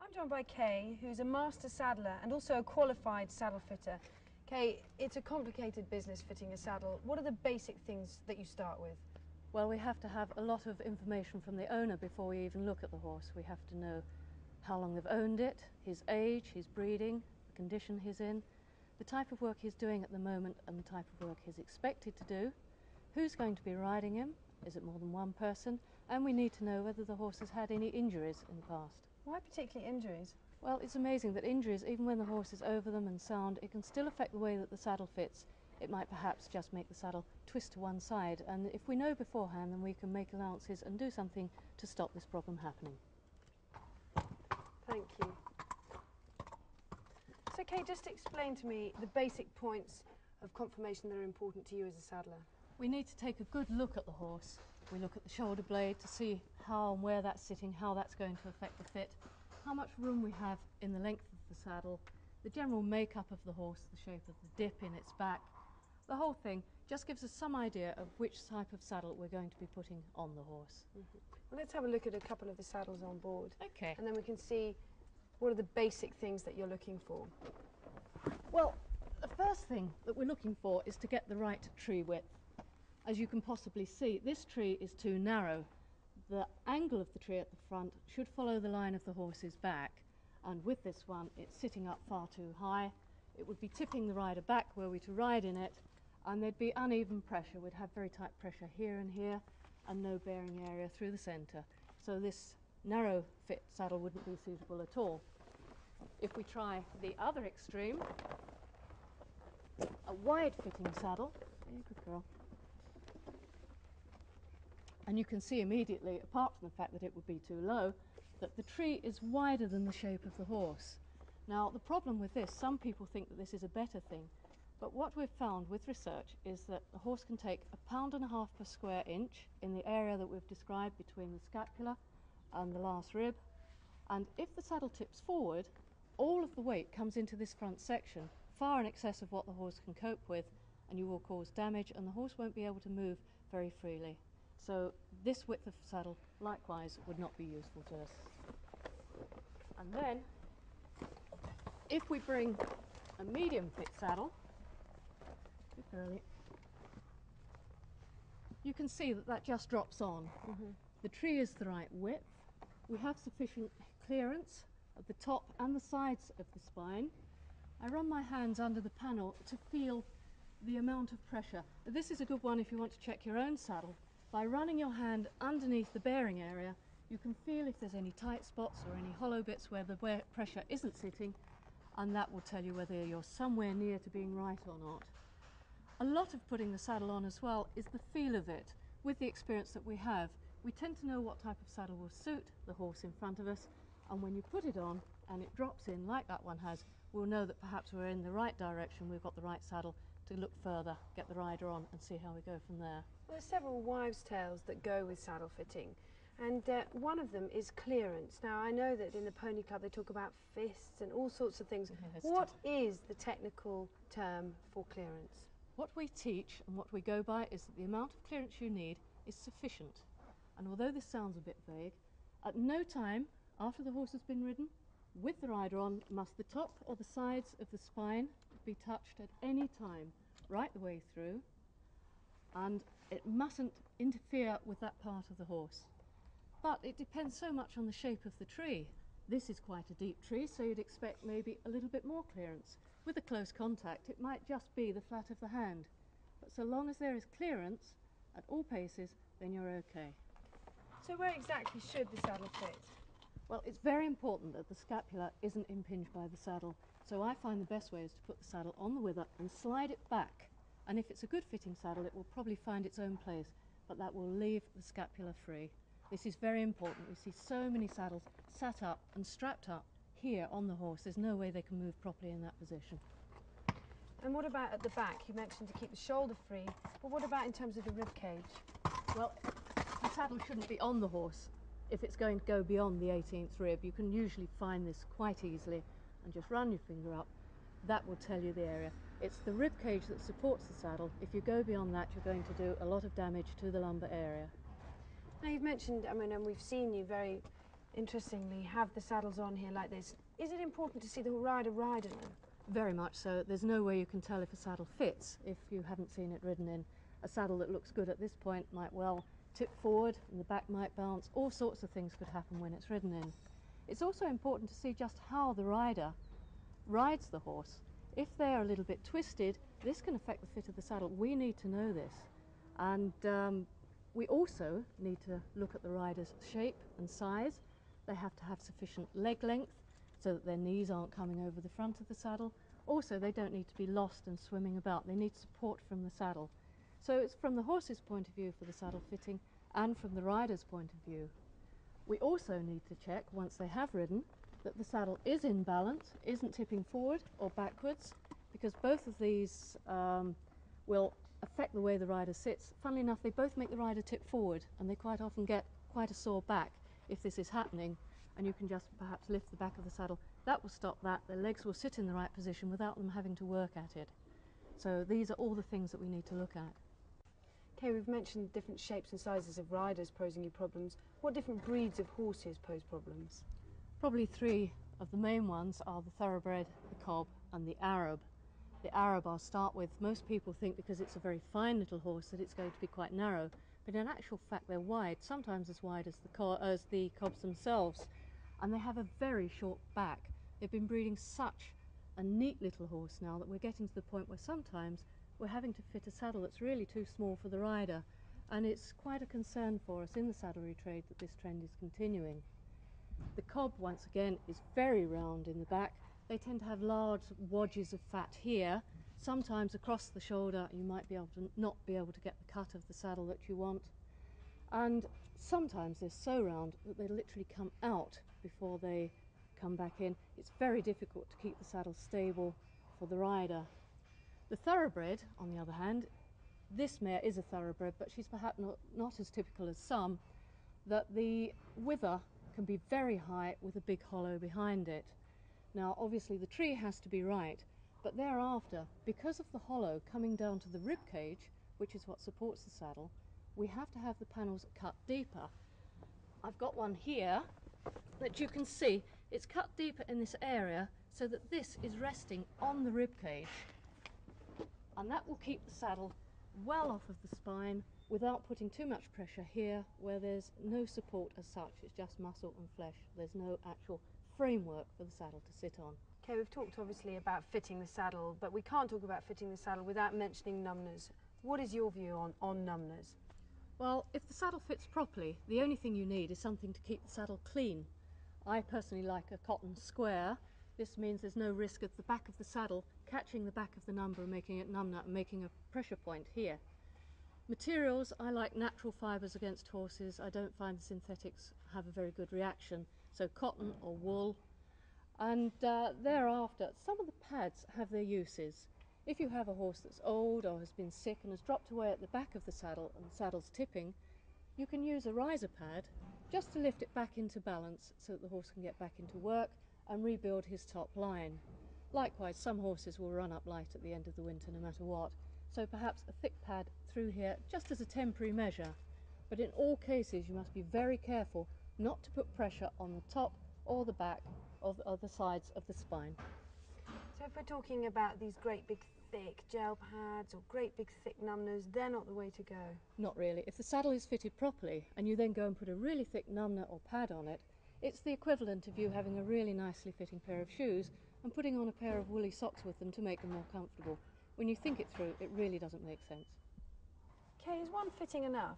I'm joined by Kay, who's a master saddler and also a qualified saddle fitter. Kay, it's a complicated business fitting a saddle. What are the basic things that you start with? Well, we have to have a lot of information from the owner before we even look at the horse. We have to know how long they've owned it, his age, his breeding, the condition he's in, the type of work he's doing at the moment and the type of work he's expected to do, who's going to be riding him, is it more than one person, and we need to know whether the horse has had any injuries in the past. Why particularly injuries? Well, it's amazing that injuries, even when the horse is over them and sound, it can still affect the way that the saddle fits. It might perhaps just make the saddle twist to one side, and if we know beforehand, then we can make allowances and do something to stop this problem happening. Thank you. So Kay, just explain to me the basic points of conformation that are important to you as a saddler. We need to take a good look at the horse. We look at the shoulder blade to see how and where that's sitting, how that's going to affect the fit, how much room we have in the length of the saddle, the general makeup of the horse, the shape of the dip in its back. The whole thing just gives us some idea of which type of saddle we're going to be putting on the horse. Mm-hmm. Well, let's have a look at a couple of the saddles on board. Okay. And then we can see what are the basic things that you're looking for. Well, the first thing that we're looking for is to get the right tree width. As you can possibly see, this tree is too narrow. The angle of the tree at the front should follow the line of the horse's back, and with this one it's sitting up far too high. It would be tipping the rider back were we to ride in it, and there'd be uneven pressure. We'd have very tight pressure here and here and no bearing area through the centre, so this narrow fit saddle wouldn't be suitable at all. If we try the other extreme, a wide fitting saddle, there, good girl. And you can see immediately, apart from the fact that it would be too low, that the tree is wider than the shape of the horse. Now, the problem with this, some people think that this is a better thing, but what we've found with research is that the horse can take 1.5 pounds per square inch in the area that we've described between the scapula and the last rib, and if the saddle tips forward, all of the weight comes into this front section, far in excess of what the horse can cope with, and you will cause damage and the horse won't be able to move very freely. So this width of saddle, likewise, would not be useful to us. And then, if we bring a medium fit saddle, good girlie, you can see that that just drops on. Mm-hmm. The tree is the right width. We have sufficient clearance at the top and the sides of the spine. I run my hands under the panel to feel the amount of pressure. This is a good one if you want to check your own saddle. By running your hand underneath the bearing area, you can feel if there's any tight spots or any hollow bits where the pressure isn't sitting, and that will tell you whether you're somewhere near to being right or not. A lot of putting the saddle on as well is the feel of it. With the experience that we have, we tend to know what type of saddle will suit the horse in front of us, and when you put it on and it drops in like that one has, we'll know that perhaps we're in the right direction, we've got the right saddle to look further, get the rider on and see how we go from there. Well, there's several wives' tales that go with saddle fitting, and one of them is clearance. Now, I know that in the Pony Club they talk about fists and all sorts of things. Yes, what is the technical term for clearance? What we teach and what we go by is that the amount of clearance you need is sufficient. And although this sounds a bit vague, at no time after the horse has been ridden, with the rider on, must the top or the sides of the spine be touched at any time, right the way through, and it mustn't interfere with that part of the horse. But it depends so much on the shape of the tree. This is quite a deep tree, so you'd expect maybe a little bit more clearance. With a close contact, it might just be the flat of the hand. But so long as there is clearance at all paces, then you're okay. So where exactly should the saddle fit? Well, it's very important that the scapula isn't impinged by the saddle, so I find the best way is to put the saddle on the wither and slide it back. And if it's a good fitting saddle, it will probably find its own place, but that will leave the scapula free. This is very important. We see so many saddles sat up and strapped up here on the horse. There's no way they can move properly in that position. And what about at the back? You mentioned to keep the shoulder free, but what about in terms of the rib cage? Well, the saddle shouldn't be on the horse. If it's going to go beyond the 18th rib, you can usually find this quite easily and just run your finger up. That will tell you the area. It's the rib cage that supports the saddle. If you go beyond that, you're going to do a lot of damage to the lumbar area. Now, you've mentioned, and we've seen you very interestingly, have the saddles on here like this. Is it important to see the rider ride in them? Very much so. There's no way you can tell if a saddle fits if you haven't seen it ridden in. A saddle that looks good at this point might well tip forward and the back might bounce. All sorts of things could happen when it's ridden in. It's also important to see just how the rider rides the horse. If they're a little bit twisted, this can affect the fit of the saddle. We need to know this. And we also need to look at the rider's shape and size. They have to have sufficient leg length so that their knees aren't coming over the front of the saddle. Also, they don't need to be lost and swimming about. They need support from the saddle. So it's from the horse's point of view for the saddle fitting and from the rider's point of view. We also need to check, once they have ridden, that the saddle is in balance, isn't tipping forward or backwards, because both of these will affect the way the rider sits. Funnily enough, they both make the rider tip forward, and they quite often get quite a sore back if this is happening, and you can just perhaps lift the back of the saddle. That will stop that. Their legs will sit in the right position without them having to work at it. So these are all the things that we need to look at. Okay, we've mentioned different shapes and sizes of riders posing you problems. What different breeds of horses pose problems? Probably three of the main ones are the thoroughbred, the cob and the Arab. The Arab I'll start with. Most people think because it's a very fine little horse that it's going to be quite narrow, but in actual fact they're wide, sometimes as wide as the cobs themselves, and they have a very short back. They've been breeding such a neat little horse now that we're getting to the point where sometimes we're having to fit a saddle that's really too small for the rider, and it's quite a concern for us in the saddlery trade that this trend is continuing. The cob, once again, is very round in the back. They tend to have large wadges of fat here. Sometimes across the shoulder you might be able to not be able to get the cut of the saddle that you want, and sometimes they're so round that they literally come out before they come back in. It's very difficult to keep the saddle stable for the rider. The thoroughbred, on the other hand, this mare is a thoroughbred, but she's perhaps not as typical as some, that the wither can be very high with a big hollow behind it. Now obviously the tree has to be right, but thereafter, because of the hollow coming down to the rib cage, which is what supports the saddle, we have to have the panels cut deeper. I've got one here that you can see. It's cut deeper in this area so that this is resting on the rib cage, and that will keep the saddle well off of the spine without putting too much pressure here where there's no support as such. It's just muscle and flesh. There's no actual framework for the saddle to sit on. Okay, we've talked obviously about fitting the saddle, but we can't talk about fitting the saddle without mentioning numbness. What is your view on numbness? Well, if the saddle fits properly, the only thing you need is something to keep the saddle clean. I personally like a cotton square. This means there's no risk of the back of the saddle catching the back of the number and making it numb and making a pressure point here. Materials, I like natural fibres against horses. I don't find the synthetics have a very good reaction, so cotton or wool. And thereafter, some of the pads have their uses. If you have a horse that's old or has been sick and has dropped away at the back of the saddle and the saddle's tipping, you can use a riser pad just to lift it back into balance so that the horse can get back into work and rebuild his top line. Likewise, some horses will run up light at the end of the winter no matter what, so perhaps a thick pad through here just as a temporary measure. But in all cases you must be very careful not to put pressure on the top or the back or the sides of the spine. So if we're talking about these great big thick gel pads or great big thick numbners, they're not the way to go? Not really. If the saddle is fitted properly and you then go and put a really thick numner or pad on it, it's the equivalent of you having a really nicely fitting pair of shoes and putting on a pair of woolly socks with them to make them more comfortable. When you think it through, it really doesn't make sense. Okay, is one fitting enough?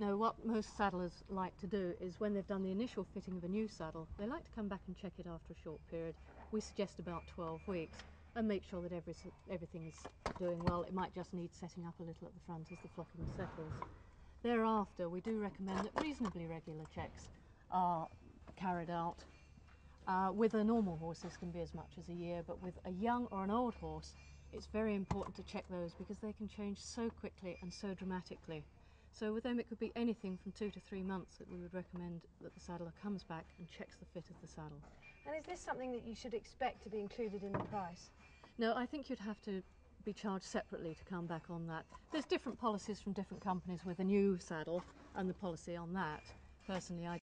No, what most saddlers like to do is when they've done the initial fitting of a new saddle, they like to come back and check it after a short period. We suggest about 12 weeks and make sure that everything is doing well. It might just need setting up a little at the front as the flocking settles. Thereafter, we do recommend that reasonably regular checks are carried out. With a normal horse this can be as much as a year, but with a young or an old horse it's very important to check those because they can change so quickly and so dramatically. So with them it could be anything from 2 to 3 months that we would recommend that the saddler comes back and checks the fit of the saddle. And is this something that you should expect to be included in the price? No, I think you'd have to be charged separately to come back on that. There's different policies from different companies with a new saddle and the policy on that. Personally, I